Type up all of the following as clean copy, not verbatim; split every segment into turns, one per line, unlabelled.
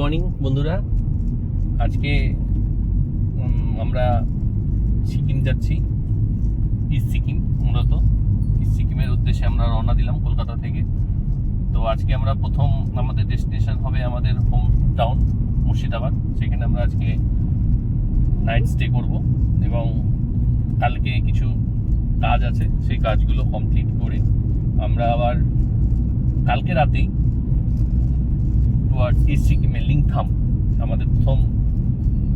Morning বন্ধুরা। আজকে আমরা সিকিম যাচ্ছি, ইস্ট সিকিম। মূলত ইস্ট সিকিমের উদ্দেশ্যে আমরা রওনা দিলাম কলকাতা থেকে। তো আজকে আমরা প্রথম আমাদের ডেস্টিনেশন হবে আমাদের হোম টাউন মুর্শিদাবাদ। সেখানে আমরা আজকে নাইট স্টে করব এবং কালকে কিছু কাজ আছে, সেই কাজগুলো কমপ্লিট করে আমরা আবার কালকে রাতেই টুয়ার্ডস ইস্ট সিকিমের লিংথাম, আমাদের প্রথম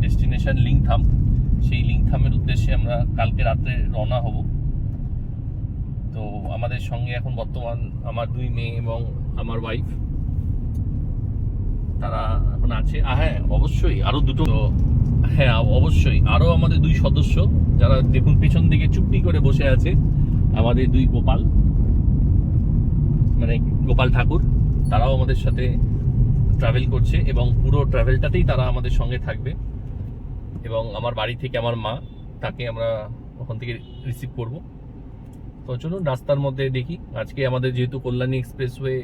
ডেস্টিনেশন লিংথাম, সেই লিংথামের উদ্দেশ্যে আমরা কালকে রাত্রে রওনা হব। তো আমাদের সঙ্গে এখন বর্তমান আমার 2 মেয়ে এবং আমার ওয়াইফ, তারা এখন আছে। হ্যাঁ অবশ্যই আরও দুটো, হ্যাঁ অবশ্যই আরও আমাদের 2 সদস্য, যারা দেখুন পেছন দিকে চুপটি করে বসে আছে, আমাদের 2 গোপাল, মানে গোপাল ঠাকুর। তারাও আমাদের সাথে ট্রাভেল করছে এবং পুরো ট্রাভেলটাতেই তারা আমাদের সঙ্গে থাকবে। এবং আমার বাড়ি থেকে আমার মা, তাকে আমরা ওখান থেকে রিসিভ করব। তো চলুন রাস্তার মধ্যে দেখি। আজকে আমাদের যেহেতু কল্যাণী এক্সপ্রেসওয়ে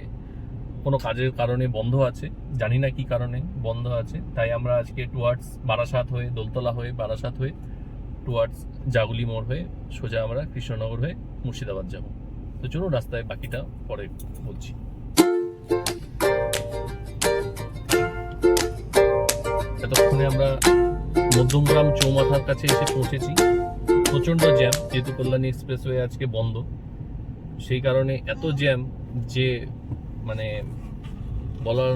কোনো কাজের কারণে বন্ধ আছে, জানি না কি কারণে বন্ধ আছে, তাই আমরা আজকে টুয়ার্ডস বারাসাত হয়ে, দোলতলা হয়ে, বারাসাত হয়ে, টুয়ার্ডস জাগুলি মোড় হয়ে সোজা আমরা কৃষ্ণনগর হয়ে মুর্শিদাবাদ যাব। তো চলুন রাস্তায় বাকিটা পরে বলছি। এতক্ষণে আমরা মধ্যমগ্রাম চৌমাথার কাছে এসে পৌঁছেছি। প্রচণ্ড জ্যাম, যেহেতু কল্যাণী এক্সপ্রেসওয়ে আজকে বন্ধ, সেই কারণে এত জ্যাম যে মানে বলার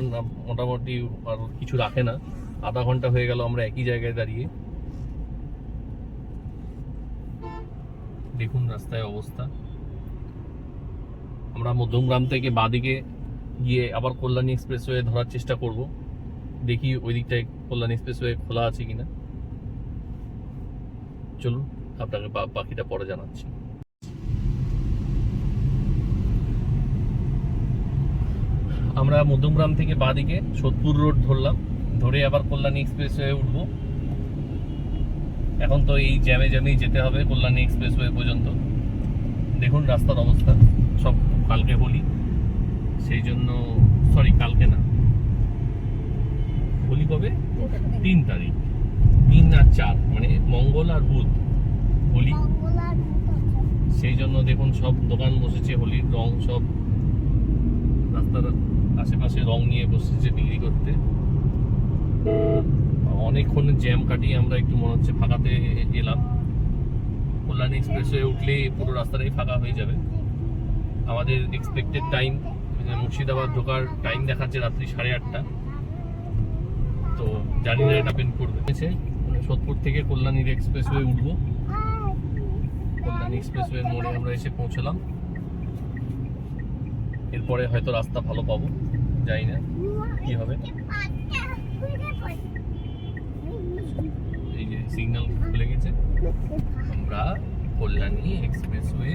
মোটামুটি আর কিছু রাখে না। আধা ঘন্টা হয়ে গেল আমরা একই জায়গায় দাঁড়িয়ে। দেখুন রাস্তায় অবস্থা। আমরা মধ্যমগ্রাম থেকে বাঁদিকে গিয়ে আবার কল্যাণী এক্সপ্রেসওয়ে ধরার চেষ্টা করব। দেখি ওই দিকটায় কল্যাণী এক্সপ্রেসওয়ে খোলা আছে কিনা। চলুন আপনাকে বাকিটা পরে জানাচ্ছি। আমরা মধ্যমগ্রাম থেকে বাঁদিকে সোদপুর রোড ধরলাম, ধরে আবার কল্যাণী এক্সপ্রেসওয়ে উঠবো। এখন তো এই জ্যামে জ্যামেই যেতে হবে কল্যাণী এক্সপ্রেসওয়ে পর্যন্ত। দেখুন রাস্তার অবস্থা। সব কালকে হোলি, সেই জন্য সরি কালকে না, হোলি কবে? 3 তারিখ, 3 আর 4 মানে মঙ্গল আর বুধ হোলি। সেই জন্য দেখুন সব দোকান বসেছে, হোলির রং সব রাস্তার আশেপাশে রং নিয়ে বসেছে বিক্রি করতে। অনেকক্ষণ জ্যাম কাটিয়ে আমরা একটু মনে হচ্ছে ফাঁকাতে এলাম। কল্যাণী এক্সপ্রেসওয়ে উঠলে পুরো রাস্তাটাই ফাঁকা হয়ে যাবে। আমাদের এক্সপেক্টেড টাইম মুর্শিদাবাদ ঢোকার টাইম দেখাচ্ছে রাত্রি 8:30। তো জানি না এটা পেন করবে। সোদপুর থেকে কল্যাণীর এক্সপ্রেসওয়ে উঠবো। কল্যাণী এক্সপ্রেসওয়ের মোড়ে আমরা এসে পৌঁছলাম। এরপরে হয়তো রাস্তা ভালো পাবো, জানি না কি হবে। এই যে সিগন্যাল খুলে গেছে, আমরা কল্যাণী এক্সপ্রেসওয়ে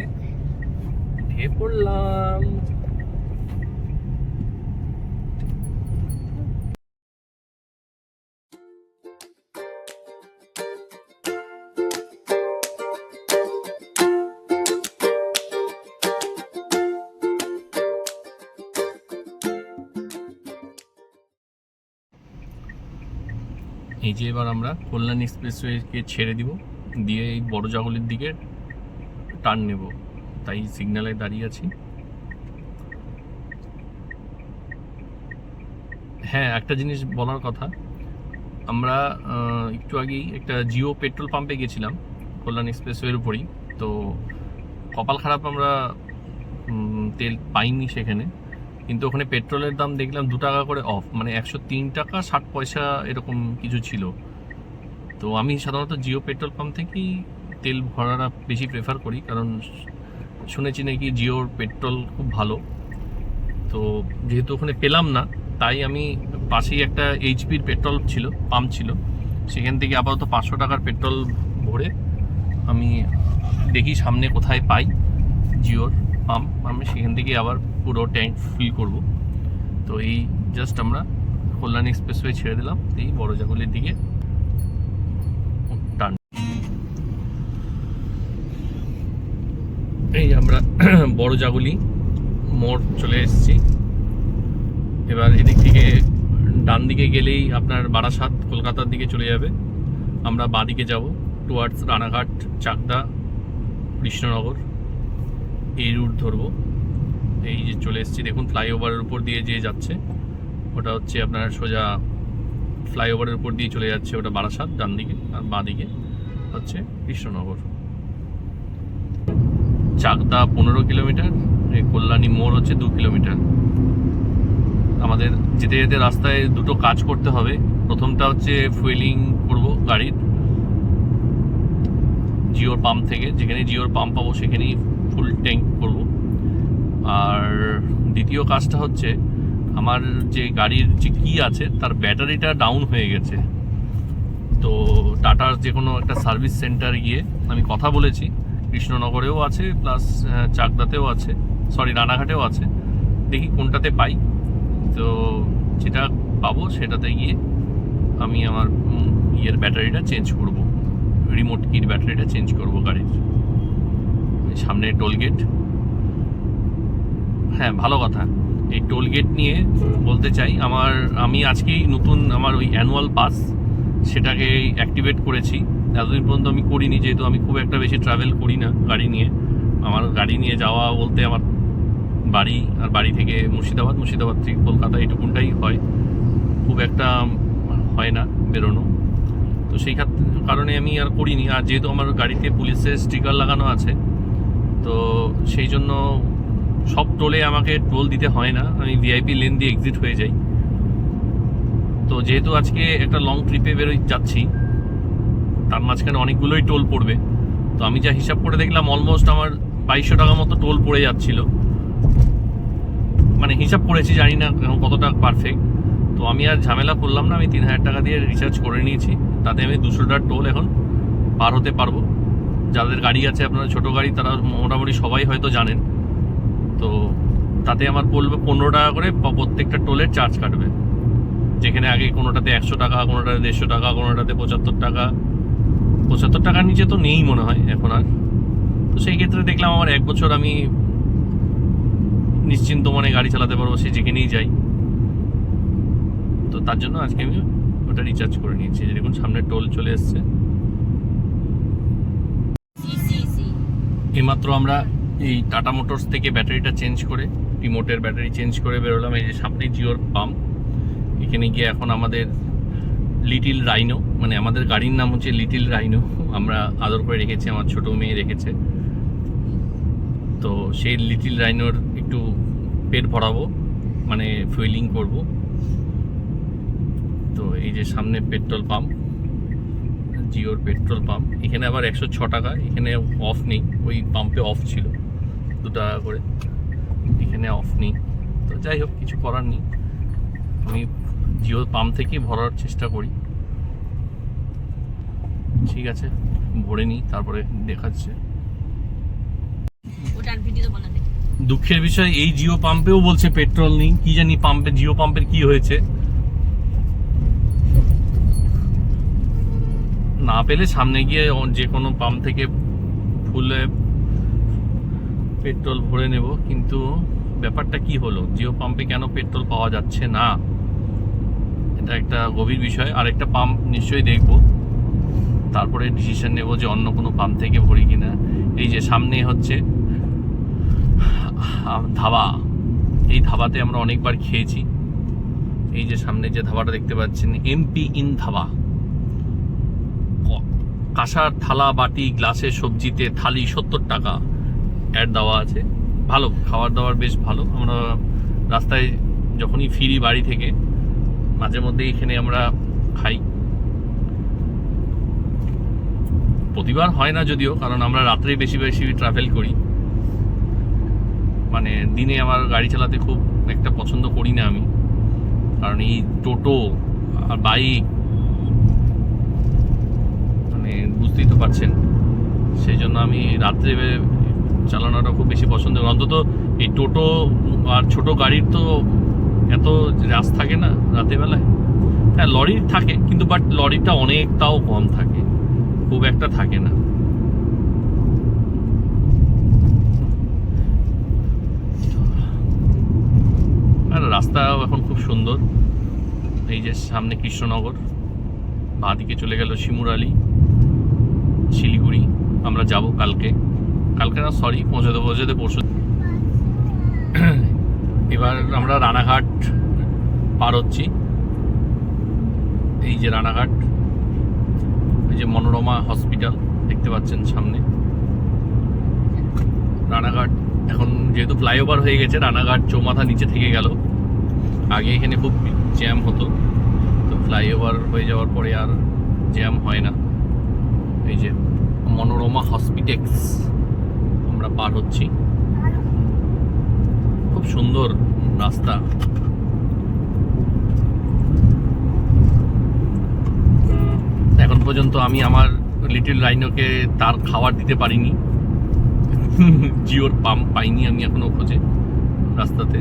উঠে পড়লাম। এই যে এবার আমরা কল্যাণী এক্সপ্রেসওয়েকে ছেড়ে দিব, দিয়ে এই বড় জাগলির দিকে টার্ন নেব, তাই সিগন্যালে দাঁড়িয়ে আছি। হ্যাঁ একটা জিনিস বলার কথা, আমরা একটু আগেই একটা জিও পেট্রোল পাম্পে গেছিলাম কল্যাণী এক্সপ্রেসওয়ের উপরেই। তো কপাল খারাপ, আমরা তেল পাইনি সেখানে, কিন্তু ওখানে পেট্রোলের দাম দেখলাম 2 টাকা করে অফ, মানে 103 টাকা 60 পয়সা এরকম কিছু ছিল। তো আমি সাধারণত জিও পেট্রোল পাম্প থেকেই তেল ভরাটা বেশি প্রেফার করি, কারণ শুনেছি নাকি জিওর পেট্রোল খুব ভালো। তো যেহেতু ওখানে পেলাম না, তাই আমি পাশেই একটা এইচপির পেট্রোল পাম্প ছিল, সেখান থেকে আপাতত 500 টাকার পেট্রোল ভরে আমি দেখি সামনে কোথায় পাই জিওর পাম্প, আমি সেখান থেকে আবার পুরো ট্যাঙ্ক ফিল করব। তো এই জাস্ট আমরা কল্যাণী এক্সপ্রেসওয়ে ছেড়ে দিলাম, এই বড় জাগুলির দিকে টার্ন। এই আমরা বড় জাগুলি মোড় চলে এসেছি। এবার এদিক থেকে ডান দিকে গেলেই আপনার বারাসাত কলকাতার দিকে চলে যাবে। আমরা বাঁ দিকে যাব টুয়ার্ডস রানাঘাট, চাকদা, কৃষ্ণনগর, এই রুট ধরবো। এই যে চলে এসেছি, দেখুন ফ্লাইওভারের উপর দিয়ে যে যাচ্ছে ওটা হচ্ছে আপনার সোজা ফ্লাইওভারের উপর দিয়ে চলে যাচ্ছে, ওটা বারাসাত ডান দিকে, আর বাঁ দিকে হচ্ছে কৃষ্ণনগর। চাকদা 15 কিলোমিটার, এই কল্যাণী মোড় হচ্ছে 2 কিলোমিটার। আমাদের যেতে যেতে রাস্তায় দুটো কাজ করতে হবে। প্রথমটা হচ্ছে ফুয়েলিং করব গাড়ির জিওর পাম্প থেকে, যেখানে জিওর পাম্প পাবো সেখানেই ফুল ট্যাঙ্ক করব। আর দ্বিতীয় কাজটা হচ্ছে আমার যে গাড়ির যে কি আছে তার ব্যাটারিটা ডাউন হয়ে গেছে। তো টাটার যে কোনো একটা সার্ভিস সেন্টার গিয়ে আমি কথা বলেছি, কৃষ্ণনগরেও আছে প্লাস চাকদাতেও আছে, সরি রানাঘাটেও আছে, দেখি কোনটাতে পাই। তো যেটা পাবো সেটাতে গিয়ে আমি আমার ব্যাটারিটা চেঞ্জ করব, রিমোট কির ব্যাটারিটা চেঞ্জ করব গাড়ির। সামনে টোলগেট, হ্যাঁ ভালো কথা, এই টোলগেট নিয়ে বলতে চাই, আমি আজকেই নতুন আমার ওই অ্যানুয়াল পাস সেটাকে অ্যাক্টিভেট করেছি। এতদিন পর্যন্ত আমি করিনি, যেহেতু আমি খুব একটা বেশি ট্রাভেল করি না গাড়ি নিয়ে। আমার গাড়ি নিয়ে যাওয়া বলতে আমার বাড়ি, আর বাড়ি থেকে মুর্শিদাবাদ, মুর্শিদাবাদ থেকে কলকাতা, এইটুকুনটাই হয়, খুব একটা হয় না বেরোনো। তো সেই কারণে আমি আর করিনি। আর যেহেতু আমার গাড়িতে পুলিশের স্টিকার লাগানো আছে, তো সেই জন্য সব টোলে আমাকে টোল দিতে হয় না, আমি ভিআইপি লেন দিয়ে এক্সিট হয়ে যাই। তো যেহেতু আজকে একটা লং ট্রিপে যাচ্ছি, তার মাঝখানে অনেকগুলোই টোল পড়বে। তো আমি যা হিসাব করে দেখলাম অলমোস্ট আমার 2200 টাকা মতো টোল পড়ে যাচ্ছিল, মানে হিসাব করেছি, জানি না কতটা পারফেক্ট। তো আমি আর ঝামেলা করলাম না, আমি 3000 টাকা দিয়ে রিচার্জ করে নিয়েছি। তাতে আমি 200 টাকার টোল এখন পার হতে পারবো। যাদের গাড়ি আছে, আপনারা ছোটো গাড়ি, তারা মোটামুটি সবাই হয়তো জানেন। তো তাতে আমার পড়বে 15 টাকা করে প্রত্যেকটা টোলের চার্জ কাটবে, যেখানে আগে কোনোটাতে 100 টাকা, কোনোটাতে 150 টাকা, কোনোটাতে 75 টাকা। 75 টাকার নিচে তো নেই মনে হয় এখন আর। তো সেই ক্ষেত্রে দেখলাম আমার 1 বছর আমি নিশ্চিন্ত মনে গাড়ি চালাতে পারবো, সে যেখানেই যাই। তো তার জন্য আজকে আমি ওটা রিচার্জ করে নিয়েছি। দেখুন সামনে টোল চলে এসছে। এইমাত্র আমরা এই টাটা মোটরস থেকে ব্যাটারিটা চেঞ্জ করে, রিমোটের ব্যাটারি চেঞ্জ করে বেরোলাম। এই যে সামনে জিওর পাম্প, এখানে গিয়ে এখন আমাদের লিটিল রাইনো, মানে আমাদের গাড়ির নাম হচ্ছে লিটিল রাইনো, আমরা আদর করে রেখেছি, আমার ছোট মেয়ে রেখেছে। তো সেই লিটিল রাইনোর একটু পেট ভরাবো, মানে ফুয়েলিং করব। তো এই যে সামনে পেট্রোল পাম্প, জিওর পেট্রোল পাম্প। এখানে আবার 106 টাকা, এখানে অফ নেই, ওই পাম্পে অফ ছিল 2 টাকা করে, এখানে অফ নেই। তো যাই হোক, কিছু করার নেই, আমি জিও পাম্প থেকেই ভরার চেষ্টা করি। ঠিক আছে, ভরে নিই, তারপরে দেখাচ্ছে। দুঃখের বিষয় এই জিও পাম্পেও বলছে পেট্রোল নেই, কি জানি পাম্পে, জিও পাম্পের কি হয়েছে। না পেলে সামনে গিয়ে যে কোনো পাম্প থেকে ফুলে পেট্রোল ভরে নেব। কিন্তু ব্যাপারটা কি হলো, জিও পাম্পে কেন পেট্রোল পাওয়া যাচ্ছে না, এটা একটা গভীর বিষয়। আর একটা পাম্প নিশ্চয়ই দেখব, তারপরে ডিসিশন নেব যে অন্য কোনো পাম্প থেকে ভরি কিনা। এই যে সামনে হচ্ছে ধাবা, এই ধাবাতে আমরা অনেকবার খেয়েছি। এই যে সামনে যে ধাবাটা দেখতে পাচ্ছেন, এমপি ইন ধাবা। কাঁসার থালা, বাটি, গ্লাসে, সবজিতে থালি 70 টাকা অ্যাড দেওয়া আছে। ভালো খাবার দাবার, বেশ ভালো। আমরা রাস্তায় যখনই ফিরি বাড়ি থেকে, মাঝে মধ্যে এখানে আমরা খাই। প্রতিবার হয় না যদিও, কারণ আমরা রাত্রে বেশি বেশি ট্রাভেল করি। মানে দিনে আমার গাড়ি চালাতে খুব একটা পছন্দ করি না আমি, কারণ এই টোটো আর বাইক, মানে বুঝতেই তো পারছেন, সেই জন্য আমি রাত্রে চালানোটা খুব বেশি পছন্দ করি। অন্তত এই টোটো আর ছোট গাড়ির তো এত রাস্তা থাকে না রাতের বেলায়। হ্যাঁ লরির থাকে, কিন্তু বাট লরিটা অনেকটাও কম থাকে, খুব একটা থাকে না। আর রাস্তাও এখন খুব সুন্দর, এই যে সামনে কৃষ্ণনগর, বাঁদিকে চলে গেল শিমুরালি, শিলিগুড়ি। আমরা যাব কালকে না, সরি, পৌঁছাতে পরশু। এবার আমরা রানাঘাট পার হচ্ছি। এই যে রানাঘাট, এই যে মনোরমা হসপিটাল দেখতে পাচ্ছেন সামনে। রানাঘাট এখন যেহেতু ফ্লাইওভার হয়ে গেছে, রানাঘাট চৌমাথা নিচে থেকে গেল। আগে এখানে খুব জ্যাম হতো, তো ফ্লাইওভার হয়ে যাওয়ার পরে আর জ্যাম হয় না। এই যে মনোরমা হসপিটেক্স আমরা পার হচ্ছি। খুব সুন্দর রাস্তা। এখন পর্যন্ত আমি আমার লিটল রাইনোকে তার খাবার দিতে পারিনি। জিওর পাম্প পাইনি আমি এখনো খোঁজে রাস্তাতে।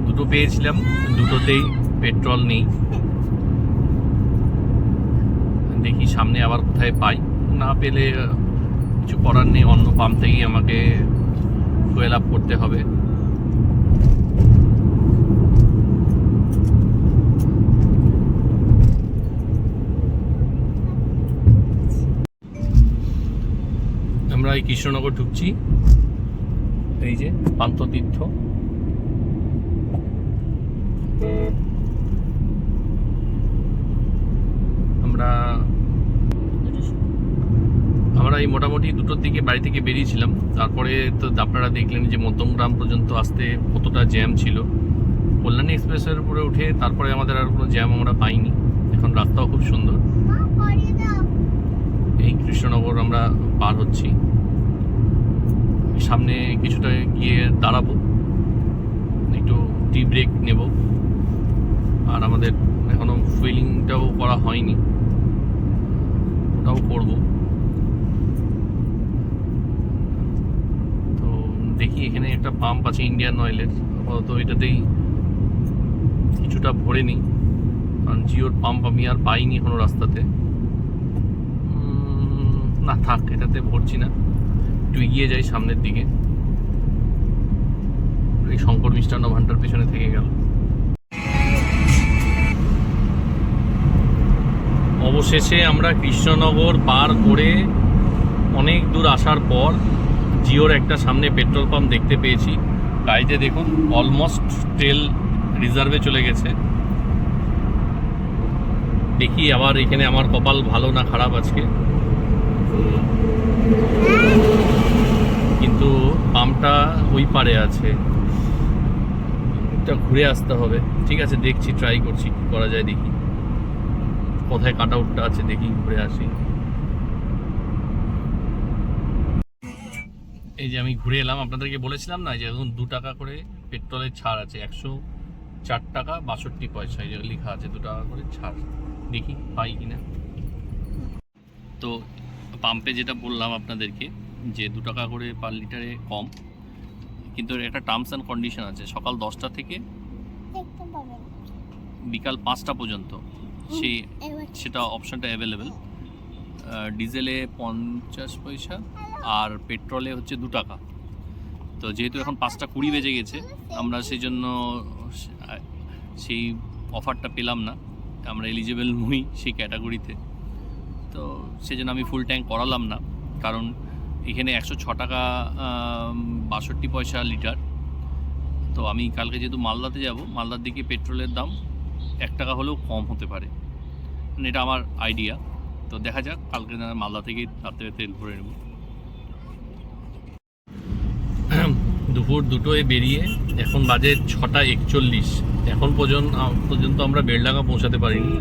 দুটো পেয়েছিলাম, দুটোতেই পেট্রোল নেই। দেখি সামনে আবার কোথায় পাই, না পেলে কিছু করার নেই, অন্য পাম্প থেকেই আমাকে ফুয়েল আপ করতে হবে। আমরা এই কৃষ্ণনগর ঢুকছি। এই যে পান্থতীর্থ। আমরা এই মোটামুটি 2টোর দিকে বাড়ি থেকে বেরিয়েছিলাম। তারপরে তো আপনারা দেখলেন যে মধ্যমগ্রাম পর্যন্ত আসতে কতটা জ্যাম ছিল। কল্যাণী এক্সপ্রেসের উপরে উঠে তারপরে আমাদের আর কোনো জ্যাম আমরা পাইনি। এখন রাস্তাও খুব সুন্দর। এই কৃষ্ণনগর আমরা পার হচ্ছি। সামনে কিছুটা গিয়ে দাঁড়াবো, একটু টি ব্রেক নেব। আর আমাদের এখনো ফুয়েলিংটাও করা হয়নি, ওটাও করব। তো দেখি, এখানে একটা পাম্প আছে ইন্ডিয়ান অয়েলের, আপাতত এটাতেই কিছুটা ভরে নিই, কারণ জিওর পাম্প আমি আর পাইনি এখনো রাস্তাতে। না থাক, এটাতে ভরছি না, একটু এগিয়ে যাই সামনের দিকে। এই শঙ্কর মিষ্টান্ন ভান্ডার পেছনে থেকে গেল। অবশেষে আমরা কৃষ্ণনগর পার করে অনেক দূর আসার পর জিওর একটা সামনে পেট্রোল পাম্প দেখতে পেয়েছি। গাড়িতে দেখুন অলমোস্ট তেল রিজার্ভে চলে গেছে। দেখি আবার এখানে আমার কপাল ভালো না খারাপ আজকে, কিন্তু পাম্পটা ওই পারে আছে, এটা ঘুরে আসতে হবে। ঠিক আছে, দেখছি, ট্রাই করছি কি করা যায়, দেখি কোথায় কাট আউটটা আছে, দেখি ঘুরে আসি। এই যে আমি ঘুরে এলাম, আপনাদেরকে বলেছিলাম না যে এখন 2 টাকা করে পেট্রোলের ছাড় আছে, 104 টাকা 62 পয়সা এই যে লেখা আছে, 2 টাকা করে ছাড়। দেখি পাই কিনা। তো পাম্পে যেটা বললাম আপনাদেরকে যে 2 টাকা করে পার লিটারে কম, কিন্তু একটা টার্মস অ্যান্ড কন্ডিশন আছে। সকাল 10টা থেকে বিকাল 5টা পর্যন্ত সেটা অপশনটা অ্যাভেলেবেল। ডিজেলে 50 পয়সা আর পেট্রোলে হচ্ছে 2 টাকা। তো যেহেতু এখন 5:20 বেজে গেছে, আমরা সেই জন্য সেই অফারটা পেলাম না, আমরা এলিজিবল নই সেই ক্যাটাগরিতে। তো সেই জন্য আমি ফুল ট্যাঙ্ক করালাম না, কারণ এখানে 106 টাকা 62 পয়সা লিটার। তো আমি কালকে যেহেতু মালদাতে যাব, মালদার দিকে পেট্রোলের দাম 1 টাকা হলেও কম হতে পারে, মানে এটা আমার আইডিয়া। তো দেখা যাক, কালকে মালদা থেকে রাত্রে তেল ভরে নেব। দুপুর 2টোয় বেরিয়ে এখন বাজে 6:41। এখন পর্যন্ত আমরা বেলডাঙ্গা পৌঁছাতে পারিনি,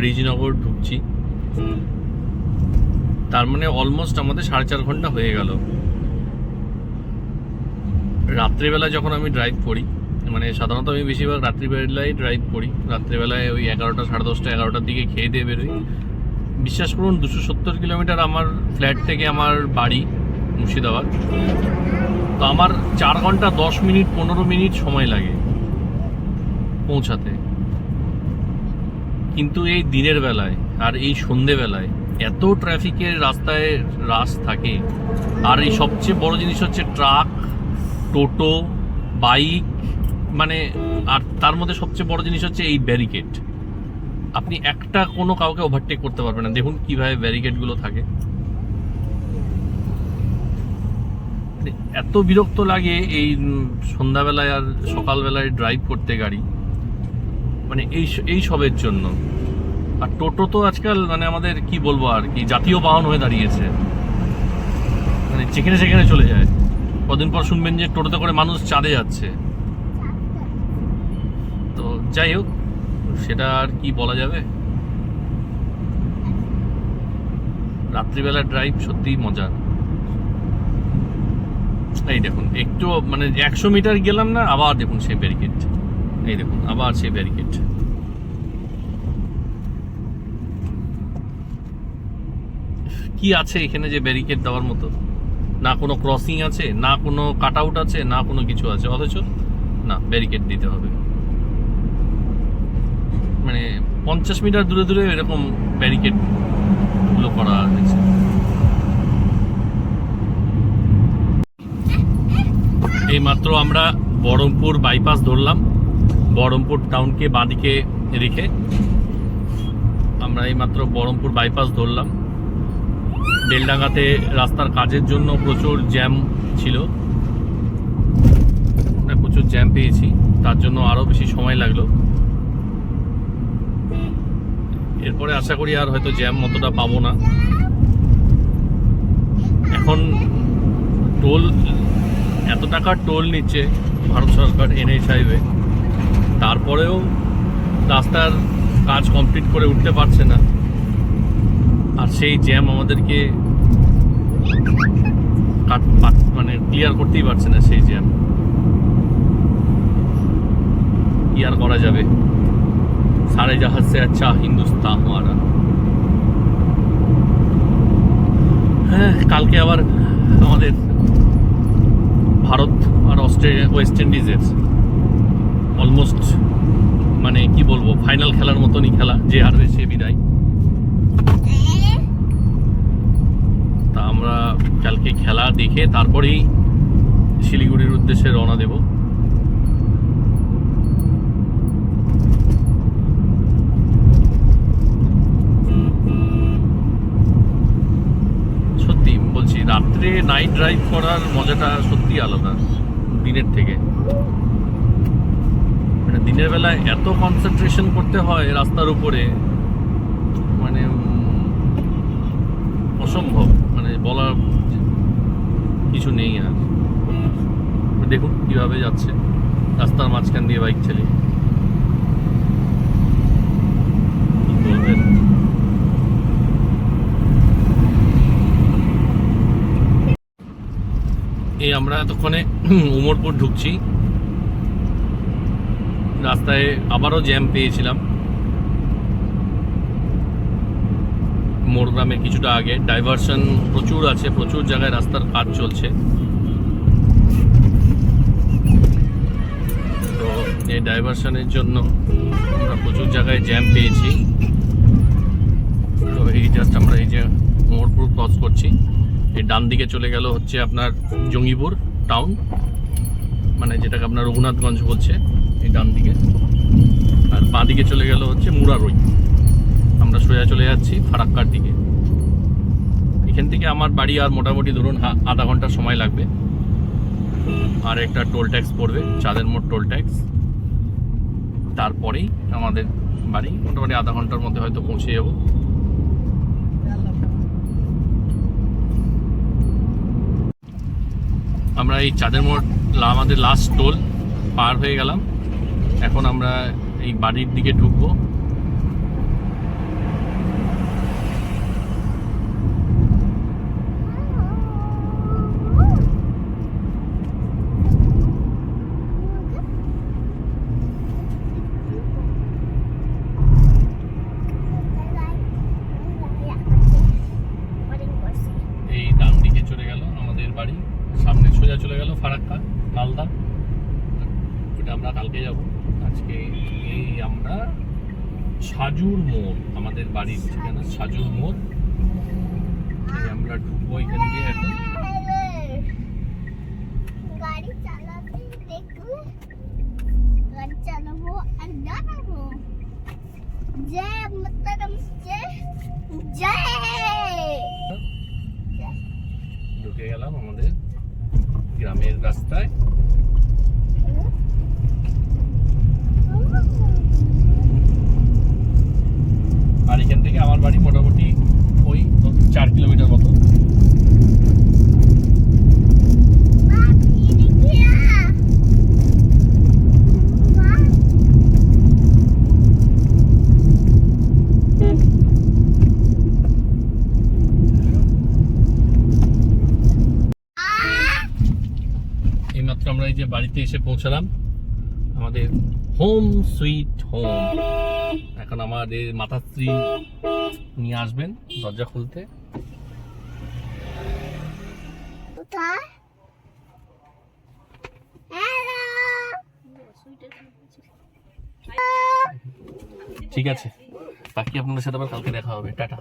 রিজনগর ঢুকছি। তার মানে অলমোস্ট আমাদের 4.5 ঘন্টা হয়ে গেল। রাত্রিবেলা যখন আমি ড্রাইভ করি, মানে সাধারণত আমি বেশিরভাগ রাত্রিবেলায় ড্রাইভ করি, রাত্রিবেলায় ওই 11টা 10:30 11টার দিকে খেয়ে দিয়ে বেরোই। বিশ্বাস করুন 270 কিলোমিটার আমার ফ্ল্যাট থেকে আমার বাড়ি মুর্শিদাবাদ। তো আমার 4 ঘন্টা 10 মিনিট 15 মিনিট সময় লাগে পৌঁছাতে। কিন্তু এই দিনের বেলায় আর এই সন্ধেবেলায় এত ট্রাফিকের রাস্তায় রাশ থাকে। আর এই সবচেয়ে বড় জিনিস হচ্ছে ট্রাক, টোটো, বাইক, মানে আর তার মধ্যে সবচেয়ে বড় জিনিস হচ্ছে এই ব্যারিকেড। আপনি একটা কোনো কাউকে ওভারটেক করতে পারবেন না। দেখুন কিভাবে ব্যারিকেডগুলো থাকে। এত বিরক্ত লাগে এই সন্ধ্যাবেলায় আর সকালবেলায় ড্রাইভ করতে গাড়ি, মানে এই সবের জন্য। আর টোটো তো আজকাল মানে আমাদের কি বলবো আর কি, জাতীয় বাহন হয়ে দাঁড়িয়েছে, মানে যেখানে সেখানে চলে যায়। কদিন পর শুনবেন যে টোটোতে করে মানুষ চাঁদে যাচ্ছে। তো যাই হোক, সেটা আর কি বলা যাবে। রাত্রিবেলা ড্রাইভ সত্যিই মজা। এই দেখুন, একটু মানে 100 মিটার গেলাম না, আবার দেখুন সেই ব্যারিকেড। এই দেখুন আবার সেই ব্যারিকেড। কি আছে এখানে যে ব্যারিকেড দেওয়ার মতো? না কোনো ক্রসিং আছে, না কোনো কাট আউট আছে, না কোনো কিছু আছে, অথচ না ব্যারিকেড দিতে হবে। মানে 50 মিটার দূরে দূরে এরকম ব্যারিকেড গুলো করা হয়েছে। এই মাত্র আমরা বহরমপুর বাইপাস ধরলাম। বহরমপুর টাউনকে বাঁদিকে রেখে আমরা এই মাত্র বহরমপুর বাইপাস ধরলাম। বেলডাঙ্গাতে রাস্তার কাজের জন্য প্রচুর জ্যাম ছিল, প্রচুর জ্যাম পেয়েছি, তার জন্য আরো বেশি সময় লাগলো। এরপরে আশা করি আর হয়তো জ্যাম অতটা পাবো না। এখন টোল, এত টাকা টোল নিচ্ছে ভারত সরকার NH হাইওয়ে, তারপরেও রাস্তার কাজ কমপ্লিট করে উঠতে পারছে না। আর সেই জ্যাম আমাদেরকে মানে ক্লিয়ার করতেই পারছে না সেই জ্যাম। কি আর করা যাবে, সারে জাহাজ সে আচ্ছা হিন্দুস্তান হামারা। হ্যাঁ, কালকে আবার আমাদের ভারত আর অস্ট্রেলিয়া, ওয়েস্ট ইন্ডিজের অলমোস্ট মানে কি বলবো, ফাইনাল খেলার মতনই খেলা, যে হারবে সে বিদায়। তা আমরা কালকে খেলা দেখে তারপরেই শিলিগুড়ির উদ্দেশ্যে রওনা দেব। সত্যি বলছি, রাত্রে নাইট ড্রাইভ করার মজাটা সত্যি আলাদা দিনের থেকে। মানে দিনের বেলায় এত কনসেন্ট্রেশন করতে হয় রাস্তার উপরে, মানে অসম্ভব, মানে বলার কিছু নেই। আর দেখুন কিভাবে যাচ্ছে রাস্তার মাঝখান দিয়ে বাইক চালিয়ে, কি বলবেন। এই আমরা এতক্ষণে উমরপুর ঢুকছি। রাস্তায় আবারও জ্যাম পেয়েছিলাম মোরগ্রামের কিছুটা আগে। ডাইভারশন প্রচুর আছে, প্রচুর জায়গায় রাস্তার কাজ চলছে। তো এই ডাইভারশনের জন্য আমরা প্রচুর জায়গায় জ্যাম পেয়েছি। তো এই জাস্ট আমরা এই যে মোরপুর ক্রস করছি, এই ডান দিকে চলে গেল হচ্ছে আপনার জঙ্গিপুর টাউন, মানে যেটাকে আপনার রঘুনাথগঞ্জ বলছে, এই ডান দিকে। আর বাঁ দিকে চলে গেল হচ্ছে মুরারই। আমরা সোজা চলে যাচ্ছি ফারাক্কার দিকে। এখান থেকে আমার বাড়ি আর মোটামুটি ধরুন আধা ঘন্টা সময় লাগবে। আর একটা টোল ট্যাক্স পড়বে, চাঁদের মোড় টোল ট্যাক্স, তারপরেই আমাদের বাড়ি। মোটামুটি আধা ঘন্টার মধ্যে হয়তো পৌঁছে যাব। আমরা এই চাঁদের মোড় আমাদের লাস্ট টোল পার হয়ে গেলাম। এখন আমরা এই বাড়ির দিকে ঢুকবো। এই ডান দিকে চলে গেল আমাদের বাড়ি, সামনে সোজা চলে গেল ফারাক্কা মালদা। ওটা আমরা কালকে যাব। আজকে এই আমরা সাজুর মোড়, আমাদের বাড়ির ঠিকানা সাজুর মোড়। আমরা ঢুকবো এখান দিয়ে এখন। গাড়ি চালাতে দেখবে ঢুকে গেলাম আমাদের গ্রামের রাস্তায়। আর এখান থেকে আমার বাড়ি মোটামুটি ওই 4 কিলোমিটার মতো। এইমাত্র আমরা এই যে বাড়িতে এসে পৌঁছালাম, আমাদের হোম সুইট হোম। এখন আমাদের মাতাশ্রী নিয়ে আসবেন দরজা খুলতে। ঠিক আছে, বাকি আপনাদের সাথে আবার কালকে দেখা হবে। টাটা।